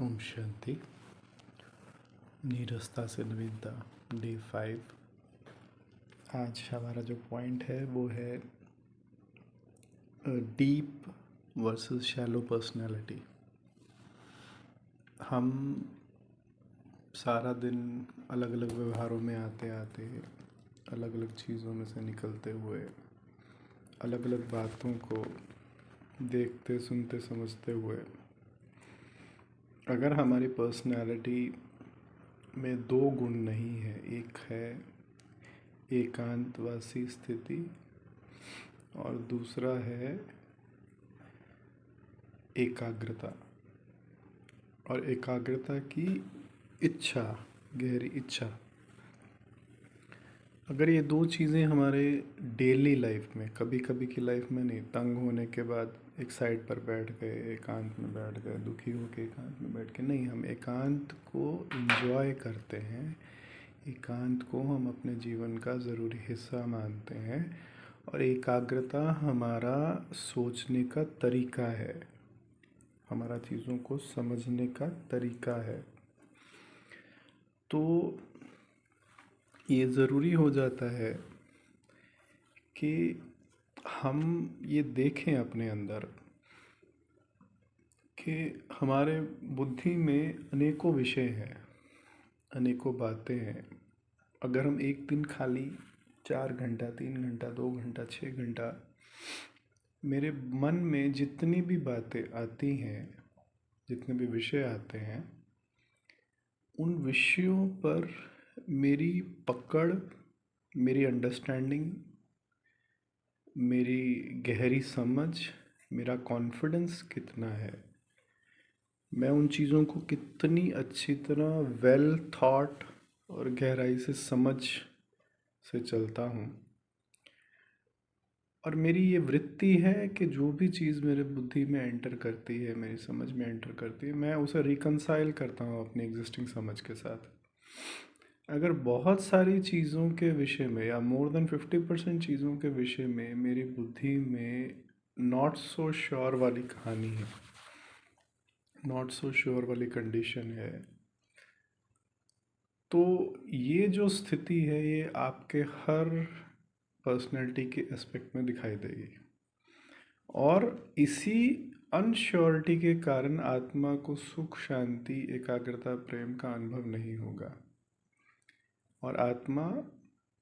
ओम शांति। नीरसता से नवीनता डे 5। आज हमारा जो पॉइंट है वो है डीप वर्सेस शैलो पर्सनैलिटी। हम सारा दिन अलग अलग व्यवहारों में आते आते, अलग अलग चीज़ों में से निकलते हुए, अलग अलग बातों को देखते सुनते समझते हुए, अगर हमारी पर्सनैलिटी में दो गुण नहीं है, एक है एकांतवासी स्थिति और दूसरा है एकाग्रता। और एकाग्रता की इच्छा, गहरी इच्छा, अगर ये दो चीज़ें हमारे डेली लाइफ में, कभी कभी की लाइफ में नहीं, तंग होने के बाद एक साइड पर बैठ गए, एकांत में बैठ गए, दुखी होकर एकांत में बैठ के नहीं, हम एकांत को एंजॉय करते हैं, एकांत को हम अपने जीवन का ज़रूरी हिस्सा मानते हैं। और एकाग्रता हमारा सोचने का तरीका है, हमारा चीज़ों को समझने का तरीका है। तो ये ज़रूरी हो जाता है कि हम ये देखें अपने अंदर कि हमारे बुद्धि में अनेकों विषय हैं, अनेकों बातें हैं। अगर हम एक दिन खाली 4 घंटा, 3 घंटा, 2 घंटा, 6 घंटा मेरे मन में जितनी भी बातें आती हैं, जितने भी विषय आते हैं, उन विषयों पर मेरी पकड़, मेरी अंडरस्टैंडिंग, मेरी गहरी समझ, मेरा कॉन्फिडेंस कितना है, मैं उन चीज़ों को कितनी अच्छी तरह वेल थॉट और गहराई से समझ से चलता हूँ। और मेरी ये वृत्ति है कि जो भी चीज़ मेरे बुद्धि में एंटर करती है, मेरी समझ में एंटर करती है, मैं उसे रिकंसाइल करता हूँ अपनी एग्जिस्टिंग समझ के साथ। अगर बहुत सारी चीज़ों के विषय में या मोर देन 50% चीज़ों के विषय में मेरी बुद्धि में नॉट सो श्योर वाली कहानी है, नॉट सो श्योर वाली कंडीशन है, तो ये जो स्थिति है ये आपके हर पर्सनैलिटी के एस्पेक्ट में दिखाई देगी। और इसी अनश्योरिटी के कारण आत्मा को सुख, शांति, एकाग्रता, प्रेम का अनुभव नहीं होगा। और आत्मा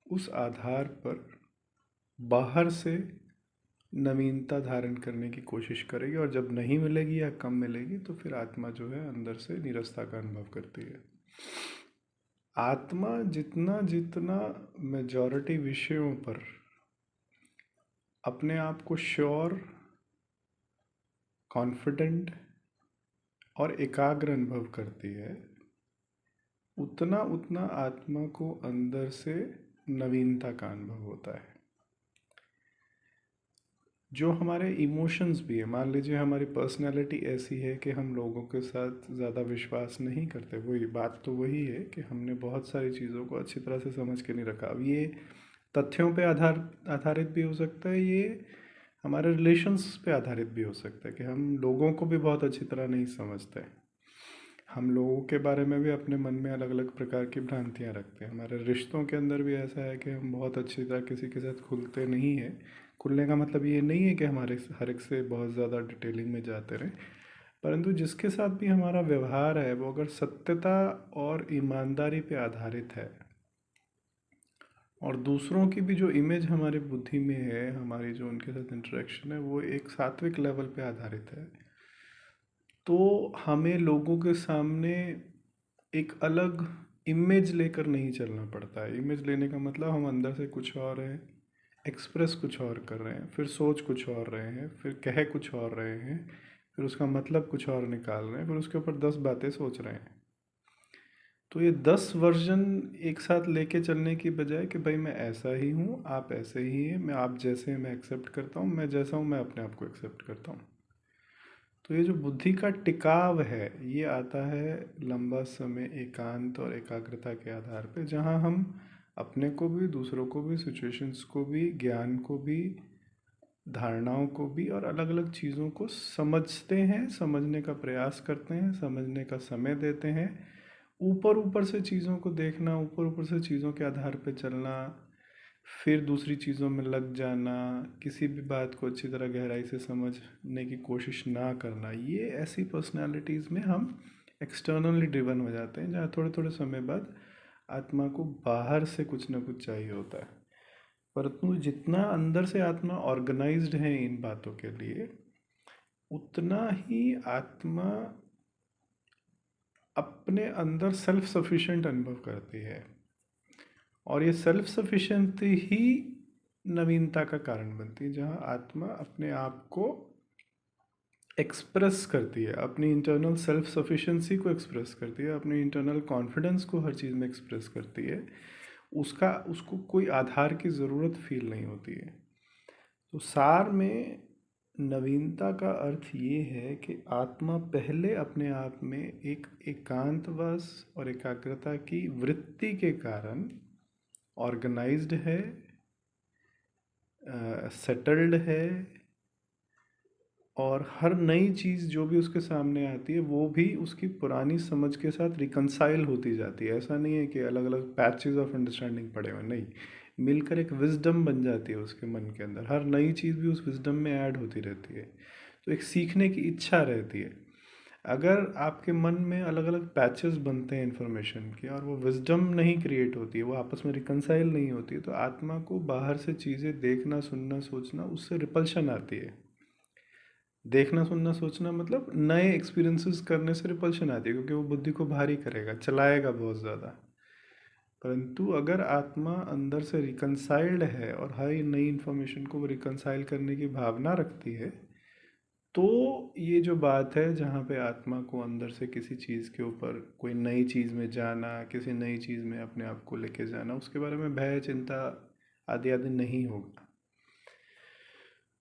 उस आधार पर बाहर से नवीनता धारण करने की कोशिश करेगी, और जब नहीं मिलेगी या कम मिलेगी तो फिर आत्मा जो है अंदर से निरस्ता का अनुभव करती है। आत्मा जितना जितना मेजॉरिटी विषयों पर अपने आप को श्योर, कॉन्फिडेंट और एकाग्र अनुभव करती है, उतना उतना आत्मा को अंदर से नवीनता का अनुभव होता है। जो हमारे इमोशंस भी है, मान लीजिए हमारी पर्सनैलिटी ऐसी है कि हम लोगों के साथ ज़्यादा विश्वास नहीं करते, वही बात तो वही है कि हमने बहुत सारी चीज़ों को अच्छी तरह से समझ के नहीं रखा। अब ये तथ्यों पे आधारित भी हो सकता है, ये हमारे रिलेशंस पे आधारित भी हो सकता है कि हम लोगों को भी बहुत अच्छी तरह नहीं समझते। हम लोगों के बारे में भी अपने मन में अलग अलग प्रकार की भ्रांतियाँ रखते हैं। हमारे रिश्तों के अंदर भी ऐसा है कि हम बहुत अच्छी तरह किसी के साथ खुलते नहीं हैं। खुलने का मतलब ये नहीं है कि हमारे हर एक से बहुत ज़्यादा डिटेलिंग में जाते रहें, परंतु जिसके साथ भी हमारा व्यवहार है वो अगर सत्यता और ईमानदारी पे आधारित है, और दूसरों की भी जो इमेज हमारी बुद्धि में है, हमारी जो उनके साथ इंटरेक्शन है, वो एक सात्विक लेवल पे आधारित है, तो हमें लोगों के सामने एक अलग इमेज लेकर नहीं चलना पड़ता है। इमेज लेने का मतलब हम अंदर से कुछ और हैं, एक्सप्रेस कुछ और कर रहे हैं, फिर सोच कुछ और रहे हैं, फिर कह कुछ और रहे हैं, फिर उसका मतलब कुछ और निकाल रहे हैं, फिर उसके ऊपर 10 बातें सोच रहे हैं। तो ये 10 वर्जन एक साथ लेके चलने की बजाय कि भाई मैं ऐसा ही हूँ, आप ऐसे ही हैं, मैं आप जैसे हैं मैं एक्सेप्ट करता हूँ, मैं जैसा हूँ मैं अपने आप को एक्सेप्ट करता हूँ। तो ये जो बुद्धि का टिकाव है ये आता है लंबा समय एकांत और एकाग्रता के आधार पे, जहाँ हम अपने को भी, दूसरों को भी, सिचुएशंस को भी, ज्ञान को भी धारणाओं को भी और अलग अलग चीज़ों को समझते हैं, समझने का प्रयास करते हैं, समझने का समय देते हैं। ऊपर ऊपर से चीज़ों को देखना, ऊपर ऊपर से चीज़ों के आधार पे चलना, फिर दूसरी चीज़ों में लग जाना, किसी भी बात को अच्छी तरह गहराई से समझने की कोशिश ना करना, ये ऐसी पर्सनालिटीज़ में हम एक्सटर्नली ड्रिवन हो जाते हैं, जहाँ थोड़े थोड़े समय बाद आत्मा को बाहर से कुछ ना कुछ चाहिए होता है। परंतु जितना अंदर से आत्मा ऑर्गेनाइज्ड है इन बातों के लिए, उतना ही आत्मा अपने अंदर सेल्फ सफिशिएंट अनुभव करती है। और ये सेल्फ सफिशिएंसी ही नवीनता का कारण बनती है, जहाँ आत्मा अपने आप को एक्सप्रेस करती है, अपनी इंटरनल सेल्फ सफिशिएंसी को एक्सप्रेस करती है, अपनी इंटरनल कॉन्फिडेंस को हर चीज़ में एक्सप्रेस करती है। उसको कोई आधार की ज़रूरत फील नहीं होती है। तो सार में नवीनता का अर्थ ये है कि आत्मा पहले अपने आप में एक एकांतवास और एकाग्रता की वृत्ति के कारण ऑर्गेनाइज्ड है, सेटल्ड है, और हर नई चीज़ जो भी उसके सामने आती है वो भी उसकी पुरानी समझ के साथ रिकंसाइल होती जाती है। ऐसा नहीं है कि अलग अलग पैचेस ऑफ अंडरस्टैंडिंग पड़े हुए, नहीं, मिलकर एक विजडम बन जाती है उसके मन के अंदर। हर नई चीज़ भी उस विजडम में ऐड होती रहती है, तो एक सीखने की इच्छा रहती है। अगर आपके मन में अलग अलग पैचेस बनते हैं इन्फॉर्मेशन के और वो विजडम नहीं क्रिएट होती है, वो आपस में रिकंसाइल नहीं होती है, तो आत्मा को बाहर से चीज़ें देखना, सुनना, सोचना, उससे रिपल्शन आती है। देखना, सुनना, सोचना मतलब नए एक्सपीरियंसेस करने से रिपल्शन आती है, क्योंकि वो बुद्धि को भारी करेगा, चलाएगा बहुत ज़्यादा। परंतु अगर आत्मा अंदर से रिकंसाइल्ड है और हर नई इन्फॉर्मेशन को वो रिकंसाइल करने की भावना रखती है, तो ये जो बात है जहाँ पे आत्मा को अंदर से किसी चीज़ के ऊपर कोई नई चीज़ में जाना, किसी नई चीज़ में अपने आप को लेके जाना, उसके बारे में भय, चिंता आदि आदि नहीं होगा।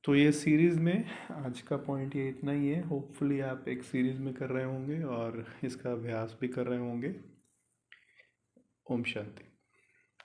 तो ये सीरीज़ में आज का पॉइंट ये इतना ही है। होपफुली आप एक सीरीज़ में कर रहे होंगे और इसका अभ्यास भी कर रहे होंगे। ओम शांति।